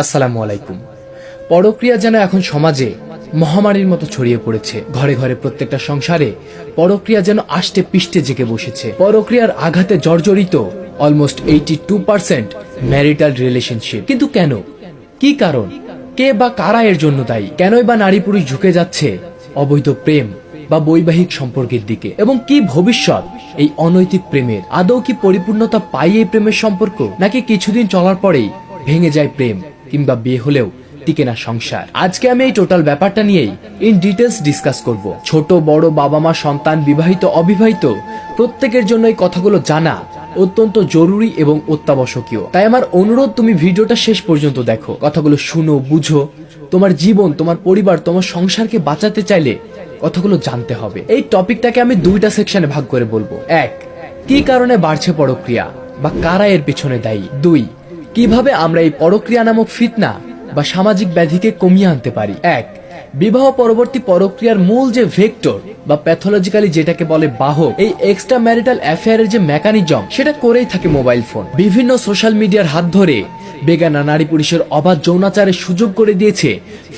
আসসালামু আলাইকুম। পরক্রিয়া যেন এখন সমাজে মহামারীর মতো ছড়িয়ে পড়েছে। ঘরে ঘরে প্রত্যেকটা সংসারে পরক্রিয়া যেন আষ্টে পিষ্টে জেগে বসেছে। পরক্রিয়ার আঘাতে জর্জরিত অলমোস্ট 82% ম্যারিটাল রিলেশনশিপ। কিন্তু কেন, কি কারণ, কে বা কারা এর জন্য দায়ী? কেনই বা নারী পুরুষ ঝুঁকে যাচ্ছে অবৈধ প্রেম বা বৈবাহিক সম্পর্কের দিকে? এবং কি ভবিষ্যৎ এই অনৈতিক প্রেমের? আদৌ কি পরিপূর্ণতা পায় এই প্রেমের সম্পর্ক, নাকি কিছুদিন চলার পরেই ভেঙে যায় প্রেম, কিংবা বিয়ে হলেও টিকে না সংসার? আজকে আমি এই টোটাল ব্যাপারটা নিয়েই ইন ডিটেলস ডিসকাস করব। ছোট বড়, বাবা মা, সন্তান, বিবাহিত অবিবাহিত, প্রত্যেকের জন্য এই কথাগুলো জানা অত্যন্ত জরুরি এবং অত্যাবশ্যকীয়। তাই আমার অনুরোধ, তুমি ভিডিওটা শেষ পর্যন্ত দেখো, কথাগুলো শুনো, বুঝো। তোমার জীবন, তোমার পরিবার, তোমার সংসারকে বাঁচাতে চাইলে কথাগুলো জানতে হবে। এই টপিকটাকে আমি দুইটা সেকশনে ভাগ করে বলবো। এক, কি কারণে বাড়ছে পরক্রিয়া বা কারা এর পেছনে দায়ী? দুই, কিভাবে আমরা এই পরক্রিয়া নামক ফিতনা বা সামাজিক ব্যাধিকে কমিয়ে আনতে পারি। এক, বিবাহ পরবর্তী পরক্রিয়ার মূল যে ভেক্টর বা প্যাথোলজিক্যালি যেটাকে বলে বাহক, এই এক্সট্রা ম্যারিটাল অ্যাফেয়ারের যে মেকানিজম, সেটা করেই থাকে মোবাইল ফোন। বিভিন্ন সোশ্যাল মিডিয়ার হাত ধরে বেগানা নারী পুরুষের অবাধ যৌনাচারের সুযোগ করে দিয়েছে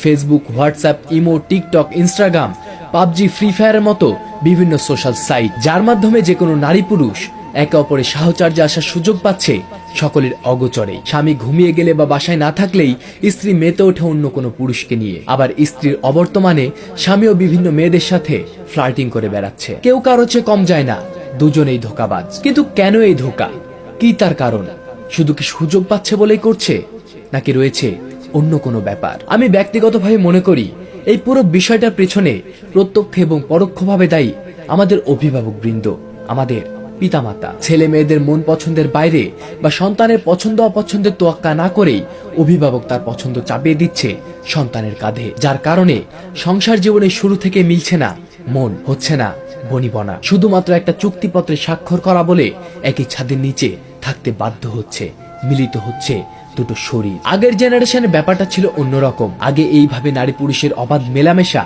Facebook, WhatsApp, imo, TikTok, Instagram, PUBG, free ফায়ারের মতো বিভিন্ন সোশ্যাল সাইট, যার মাধ্যমে যে কোনো নারী পুরুষ একে অপরের সাহচর্যে আসার সুযোগ পাচ্ছে সকলের অগোচরে। স্বামী ঘুমিয়ে গেলে বা বাসায় না থাকলেই স্ত্রী মেতে ওঠে অন্য কোনো পুরুষকে নিয়ে। আবার স্ত্রীর অবর্তমানে স্বামীও বিভিন্ন মেয়েদের সাথে ফ্লার্টিং করে বেড়াচ্ছে। কেউ কারো চেয়ে কম যায় না, দুজনেই ধোঁকাবাজ। কিন্তু কেন এই ধোঁকা, কি তার কারণ? শুধু কি সুযোগ পাচ্ছে বলেই করছে, নাকি রয়েছে অন্য কোনো ব্যাপার? আমি ব্যক্তিগতভাবে মনে করি এই পুরো বিষয়টার পেছনে প্রত্যক্ষ এবং পরোক্ষভাবে দায়ী আমাদের অভিভাবক বৃন্দ, আমাদের পিতামাতা। ছেলে মেয়েদের মন পছন্দের বাইরে বা সন্তানের পছন্দ অপছন্দের তোয়াক্কা না করেই অভিভাবক তার পছন্দ চাপিয়ে দিচ্ছে সন্তানের কাঁধে, যার কারণে সংসার জীবনের শুরু থেকে মিলছে না মন, হচ্ছে না বনিবনা। শুধুমাত্র একটা চুক্তিপত্রে স্বাক্ষর করা বলে একই ছাদের নিচে থাকতে বাধ্য হচ্ছে, মিলিত হচ্ছে দুটো শরীর। আগের জেনারেশনের ব্যাপারটা ছিল অন্যরকম। আগে এইভাবে নারী পুরুষের অবাধ মেলামেশা,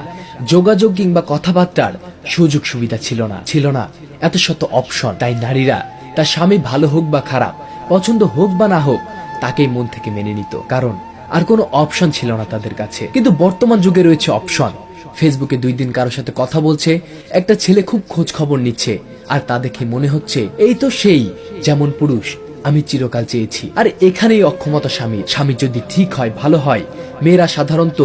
যোগাযোগ কিংবা কথাবার্তার সুযোগ সুবিধা ছিল না এত শত অপশন। তাই নারীরা তার স্বামী ভালো হোক বা খারাপ, পছন্দ হোক বা না হোক, তাকেই মন থেকে মেনে নিত, কারণ আর কোনো অপশন ছিল না তাদের কাছে। কিন্তু বর্তমান যুগে রয়েছে অপশন। ফেসবুকে 2 দিন কারোর সাথে কথা বলছে একটা ছেলে, খুব খোঁজ খবর নিচ্ছে, আর তা দেখে মনে হচ্ছে এই তো সেই, যেমন পুরুষ আমি চিরকাল চেয়েছি। আর এখানেই অক্ষমতা স্বামীর। স্বামী যদি ঠিক হয়, ভালো হয়, মেয়েরা সাধারণত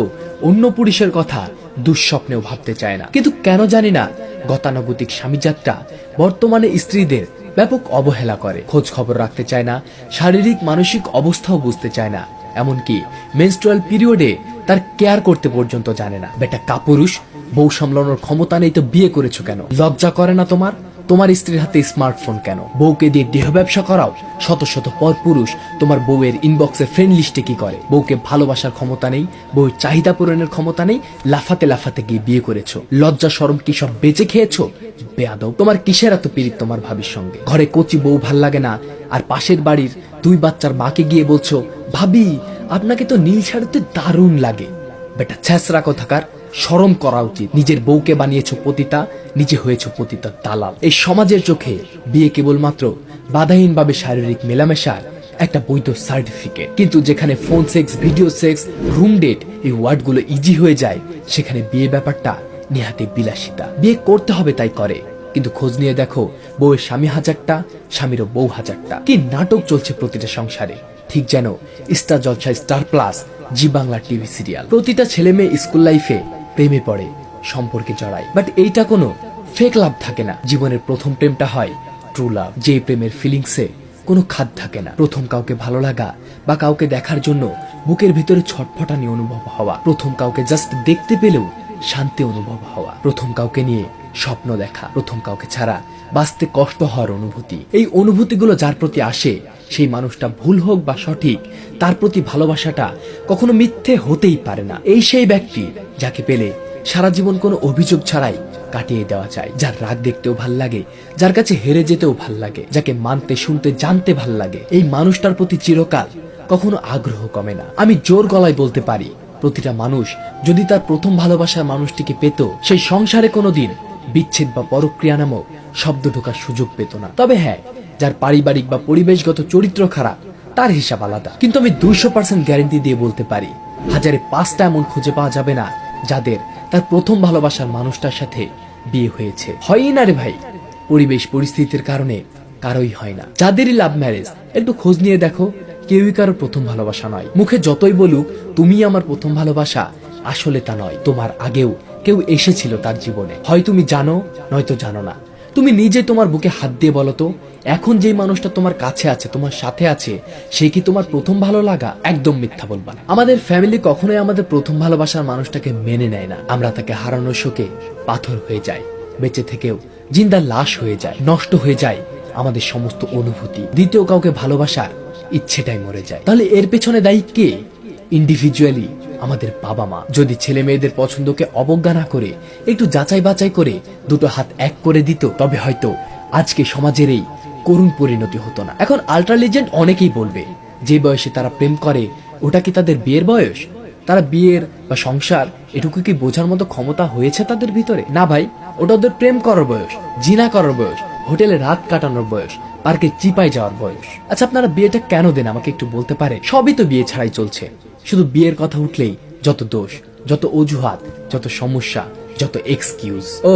অন্য পুরুষের কথা দুঃস্বপ্নেও ভাবতে চায় না। কিন্তু কেন জানি না, গতানুগতিক স্বামী যাত্রা বর্তমানে স্ত্রীদের ব্যাপক অবহেলা করে। খোঁজ খবর রাখতে চায় না, শারীরিক মানসিক অবস্থাও বুঝতে চায় না, এমনকি মেনস্ট্রুয়াল পিরিয়ডে তার কেয়ার করতে পর্যন্ত জানে না। বেটা কাপুরুষ, বউ সামলানোর ক্ষমতা নেই তো বিয়ে করেছো কেন? লজ্জা করে না তোমার? তোমার স্ত্রীর হাতে স্মার্টফোন কেন? বউকে দিয়ে দেহ ব্যবসা করাও। শত শত পর পুরুষ তোমার বউয়ের ইনবক্সে ফ্রেন্ড লিস্টে কি করে? বউকে ভালোবাসার ক্ষমতা নেই, বউয়ের চাহিদা পূরণের ক্ষমতা নেই, লাফাতে লাফাতে গিয়ে বিয়ে করেছো। লজ্জা শরম কি সব বেঁচে খেয়েছো? বেয়াদব, তোমার কিসের এত পীড়িত তোমার ভাবির সঙ্গে? ঘরে কচি বউ ভাল লাগে না, আর পাশের বাড়ির 2 বাচ্চার মাকে গিয়ে বলছো, ভাবি আপনাকে তো নীল শাড়িতে দারুণ লাগে। বেটা ছ্যাঁচড়া কোথাকার, শরম করা উচিত। নিজের বউকে বানিয়েছো পতিতা, নিজে হয়েছো পতিতার দালাল। এই সমাজের চোখে বিয়ে কেবলমাত্র বাধাহীনভাবে শারীরিক মেলামেশার একটা বৈধ সার্টিফিকেট। কিন্তু যেখানে phone sex, video sex, room date এই ওয়ার্ডগুলো ইজি হয়ে যায়, সেখানে বিয়ে ব্যাপারটা নেহাতে বিলাসিতা। বিয়ে করতে হবে তাই করে, কিন্তু খোঁজ নিয়ে দেখো বউয়ের স্বামী 1000টা, স্বামীরও বউ 1000টা। কি নাটক চলছে প্রতিটা সংসারে, ঠিক যেন স্টার জলসায়, স্টার প্লাস, জি বাংলা টিভি সিরিয়াল। প্রতিটা ছেলে মেয়ে স্কুল লাইফে প্রেমে পড়ে, সম্পর্কে জড়ায়, বাট এইটা কোনো ফেক লাভ থাকে না। জীবনের প্রথম প্রেমটা হয় ট্রু লাভ, যে প্রেমের ফিলিংসে কোনো খাদ থাকে না। প্রথম কাউকে ভালো লাগা বা কাউকে দেখার জন্য বুকের ভিতরে ছটফটানি অনুভব হওয়া, প্রথম কাউকে জাস্ট দেখতে পেলেও শান্তি অনুভব হওয়া, প্রথম কাউকে নিয়ে স্বপ্ন দেখা, প্রথম কাউকে ছাড়া বাঁচতে কষ্ট হওয়ার অনুভূতি। এই অনুভূতিগুলো যার প্রতি আসে, সেই মানুষটা ভুল হোক বা সঠিক, তার প্রতি ভালোবাসাটা কখনো মিথ্যে হতেই পারে না। এই সেই ব্যক্তি যাকে পেলে সারা জীবন কোনো অভিযোগ ছাড়াই কাটিয়ে দেওয়া যায়, যার রাগ দেখতেও ভাল লাগে, যার কাছে হেরে যেতেও ভাল লাগে, যাকে মানতে, শুনতে, জানতে ভাল লাগে। এই মানুষটার প্রতি চিরকাল কখনো আগ্রহ কমে না। আমি জোর গলায় বলতে পারি, প্রতিটা মানুষ যদি তার প্রথম ভালোবাসার মানুষটিকে পেত, সেই সংসারে কোনোদিন বিচ্ছেদ বা পরক্রিয়া নামক শব্দ ঢোকার সুযোগ পেত না। তবে হ্যাঁ, যার পারিবারিক বা পরিবেশগত চরিত্র খারাপ, তার হিসাব আলাদা। কিন্তু আমি 200% গ্যারেন্টি দিয়ে বলতে পারি, 1005টা এমন খুঁজে পাওয়া যাবে না যাদের তার প্রথম ভালোবাসার মানুষটার সাথে বিয়ে হয়েছে। হয়ই না রে ভাই, পরিবেশ পরিস্থিতির কারণে কারোই হয় না। যাদেরই লাভ ম্যারেজ, একটু খোঁজ নিয়ে দেখো, কেউই কারো প্রথম ভালোবাসা নয়। মুখে যতই বলুক তুমি আমার প্রথম ভালোবাসা, আসলে তা নয়। তোমার আগেও কেউ এসেছিল তার জীবনে, হয় তুমি জানো নয়তো জানো না। তুমি নিজে তোমার বুকে হাত দিয়ে বলো তো, এখন যেই মানুষটা তোমার কাছে আছে, তোমার সাথে আছে, সে কি তোমার প্রথম ভালো লাগা? একদম মিথ্যা বলবা না। আমাদের ফ্যামিলি কখনোই আমাদের প্রথম ভালোবাসার মানুষটাকে মেনে নেয় না। আমরা তাকে হারানোর শোকে পাথর হয়ে যাই, বেঁচে থেকেও জিন্দা লাশ হয়ে যায়, নষ্ট হয়ে যায় আমাদের সমস্ত অনুভূতি। দ্বিতীয় কাউকে ভালোবাসার ইচ্ছেটাই মরে যায়। তাহলে এর পেছনে দায়ী কে? ইন্ডিভিজুয়ালি আমাদের বাবা মা। যদি ছেলে মেয়েদের পছন্দকে অবজ্ঞা না করে একটু যাচাই বাছাই করে দুটো হাত এক করে দিত, তবে হয়তো আজকে সমাজের এই করুণ পরিণতি হতো না। এখন আল্ট্রা লিজেন্ড অনেকেই বলবে, যে বয়সে তারা প্রেম করে ওটা কি তাদের বিয়ের বয়স? তারা বিয়ের বা সংসার এটুকু কি বোঝার মতো ক্ষমতা হয়েছে তাদের ভিতরে? না ভাই, ওটা ওদের প্রেম করার বয়স, জিনা করার বয়স, হোটেলে রাত কাটানোর বয়স, পার্কে চিপায় যাওয়ার বয়স। আচ্ছা, আপনারা বিয়েটা কেন দেন আমাকে একটু বলতে পারে? সবই তো বিয়ে ছাড়াই চলছে। শুধু বিয়ের কথা উঠলেই যত দোষ, যত অজুহাত, যত সমস্যা, যত এক্সকিউজ। ও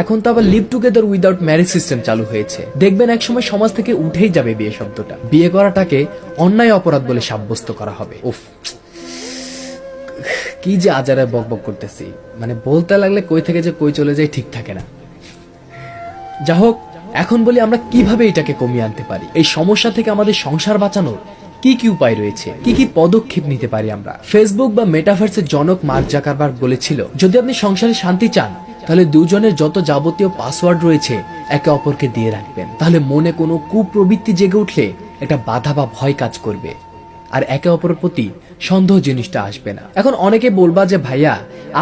এখন তো আবার live together without marriage system চালু হয়েছে। দেখবেন একসময় সমাজ থেকে উঠেই যাবে বিয়ে শব্দটা। বিয়ে করাটাকে অন্যায় অপরাধ বলে সাব্যস্ত করা হবে। উফ, কি যে আজারে বকবক করতেছি, মানে বলতে লাগলে কই থেকে যে কই চলে যায় ঠিক থাকে না। যা হোক, এখন বলি আমরা কিভাবে এটাকে কমিয়ে আনতে পারি। এই সমস্যা থেকে আমাদের সংসার বাঁচানোর কি কি উপায় রয়েছে, কি কি পদক্ষেপ নিতে পারি আমরা। ফেসবুক বা মেটাভার্সের জনক মার্ক জাকারবার্গ বলেছিল, যদি আপনি সংসারে শান্তি চান তাহলে দুজনের যত যাবতীয় পাসওয়ার্ড রয়েছে একে অপরকে দিয়ে রাখবেন। তাহলে মনে কোনো কুপ্রবৃত্তি জেগে উঠলে একটা বাধা বা ভয় কাজ করবে, আর একে অপরের প্রতি সন্দেহ জিনিসটা আসবে না। এখন অনেকে বলবা যে ভাইয়া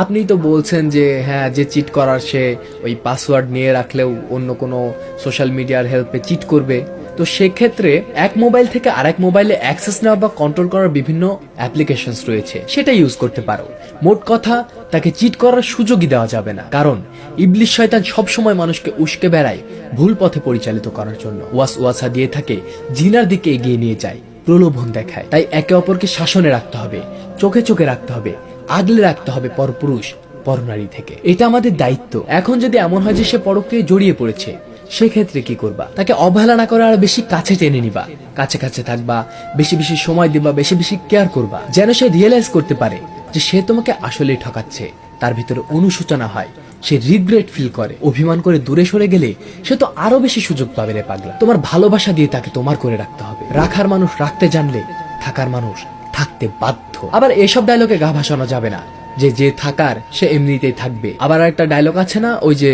আপনি তো বলছেন যে হ্যাঁ, যে চিট করার সে ওই পাসওয়ার্ড নিয়ে রাখলেও অন্য কোনো সোশ্যাল মিডিয়ার হেল্পে চিট করবে। তো সেক্ষেত্রে এক মোবাইল থেকে আরেক মোবাইলে অ্যাক্সেস নেওয়া বা কন্ট্রোল করার বিভিন্ন অ্যাপ্লিকেশনস রয়েছে, সেটা ইউজ করতে পারো। মোট কথা, তাকে চিট করার সুযোগই দেওয়া যাবে না, কারণ ইবলিশ শয়তান সবসময় মানুষকে উস্কে বেড়ায় ভুল পথে পরিচালিত করার জন্য। ওয়াসওয়াসা দিয়ে থাকে, জিনার দিকে এগিয়ে নিয়ে যায়, প্রলোভন দেখায়। তাই একে অপরকে শাসনে রাখতে হবে, চোখে চোখে রাখতে হবে, আগলে রাখতে হবে পরপুরুষ পরনারী থেকে। এটা আমাদের দায়িত্ব। এখন যদি এমন হয় যে সে পরক্রিয়ায় জড়িয়ে পড়েছে, সেক্ষেত্রে কি করবা? তাকে অবহেলা না করে আর বেশি কাছে টেনে নিবা, কাছে কাছে থাকবা, বেশি বেশি সময় দিবা, বেশি বেশি কেয়ার করবা, যেন সে রিয়েলাইজ করতে পারে যে সে তোমাকে আসলেই ঠকাচ্ছে। তার ভিতরে অনুশোচনা হয়, সে রিগ্রেট ফিল করে। অভিমান করে দূরে সরে গেলে সে তো আরো বেশি সুযোগ পাবে রে পাগলা। তোমার ভালোবাসা দিয়ে তাকে তোমার করে রাখতে হবে। রাখার মানুষ রাখতে জানলে থাকার মানুষ থাকতে বাধ্য। আবার এসব ডায়লগে গা ভাসানো যাবে না যে যে থাকার সে এমনিতেই থাকবে। আবার একটা ডায়লগ আছে না, ওই যে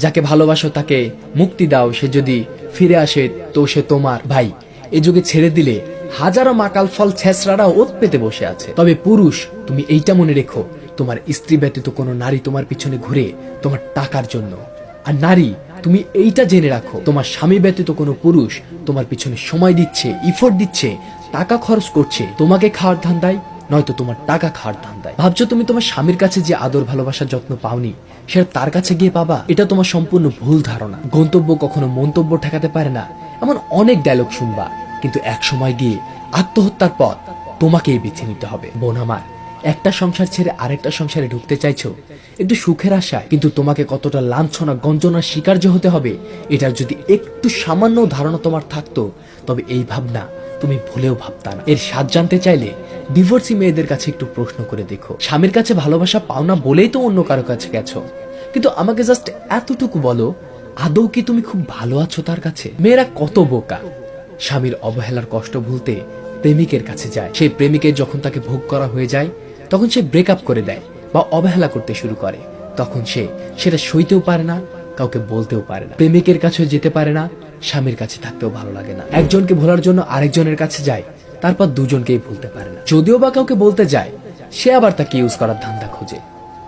যাকে ভালোবাসো তাকে মুক্তি দাও, সে যদি ফিরে আসে তো সে তোমার। ভাই, এ যুগে ছেড়ে দিলে হাজারো মাকাল ফল ছেঁচড়ারা ওত পেতে বসে আছে। তবে পুরুষ, তুমি এইটা মনে রেখো, তোমার স্ত্রী ব্যতীত কোনো নারী তোমার পিছনে ঘুরে তোমার টাকার জন্য। আর নারী, তুমি এইটা জেনে রাখো, তোমার স্বামী ব্যতীত কোনো পুরুষ তোমার পিছনে সময় দিচ্ছে, ইফোর্ট দিচ্ছে, টাকা খরচ করছে তোমাকে খাওয়ার ধান্দায়, নয়তো তোমার টাকা খাওয়ার ধান্দায়। ভাবছো তুমি তোমার স্বামীর কাছে যে আদর ভালোবাসার যত্ন পাওনি সেটা তার কাছে গিয়ে পাবা? এটা তোমার সম্পূর্ণ ভুল ধারণা। গন্তব্য কখনো মন্তব্য ঠেকাতে পারে না, এমন অনেক ডায়লগ শুনবা, কিন্তু এক সময় গিয়ে আত্মহত্যার পথ তোমাকেই বেছে নিতে হবে। বোন আমার, একটা সংসার ছেড়ে আরেকটা সংসারে ঢুকতে চাইছো একটু সুখের আশায়, কিন্তু তোমাকে কতটা লাঞ্ছনা গঞ্জনার শিকার যে হতে হবে এটার যদি একটু সামান্য ধারণা তোমার থাকতো, তবে এই ভাবনা তুমি ভুলেও ভাবতা না। এর স্বাদ জানতে চাইলে ডিভোর্সি মেয়েদের কাছে একটু প্রশ্ন করে দেখো। স্বামীর কাছে ভালোবাসা পাও না বলেই তো অন্য কারো কাছে গেছো, কিন্তু আমাকে জাস্ট এতটুকু বলো, আদৌ কি তুমি খুব ভালো আছো তার কাছে? মেয়েরা কত বোকা, স্বামীর অবহেলার কষ্ট ভুলতে প্রেমিকের কাছে যায়। সেই প্রেমিকের যখন তাকে ভোগ করা হয়ে যায় তখন সে ব্রেকআপ করে দেয় বা অবহেলা করতে শুরু করে। তখন সে সেটা সইতেও পারে না, কাউকে বলতেও পারে না, প্রেমিকের কাছে যেতে পারে না, স্বামীর কাছে থাকতেও ভালো লাগে না। একজনকে ভোলার জন্য আরেকজনের কাছে যায়, তারপর দুজনকেই ভুলতে পারে না। যদিও বা কাউকে বলতে যায়, সে আবার তাকে ইউজ করার ধান্দা খোঁজে।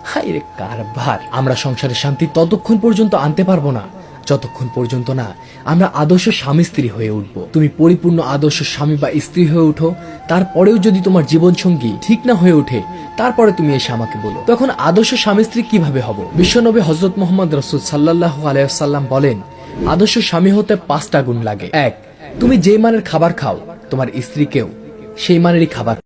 হাই রে কারবার! আমরা সংসারের শান্তি ততক্ষণ পর্যন্ত আনতে পারবো না যতক্ষণ পর্যন্ত না আমরা আদর্শ স্বামী স্ত্রী হয়ে উঠব। তুমি পরিপূর্ণ আদর্শ স্বামী বা স্ত্রী হয়ে উঠো, তারপরেও যদি তোমার জীবন সঙ্গী ঠিক না হয়ে ওঠে, তারপরে তুমি এসে আমাকে বলো, তখন আদর্শ স্বামী স্ত্রী কিভাবে হব? বিশ্বনবী হযরত মুহাম্মদ রাসূল সাল্লাল্লাহু আলাইহি ওয়াসাল্লাম বলেন, আদর্শ স্বামী হতে 5টা গুণ লাগে। 1, তুমি যে মানের খাবার খাও তোমার স্ত্রীকেও সেই মানেরই খাবার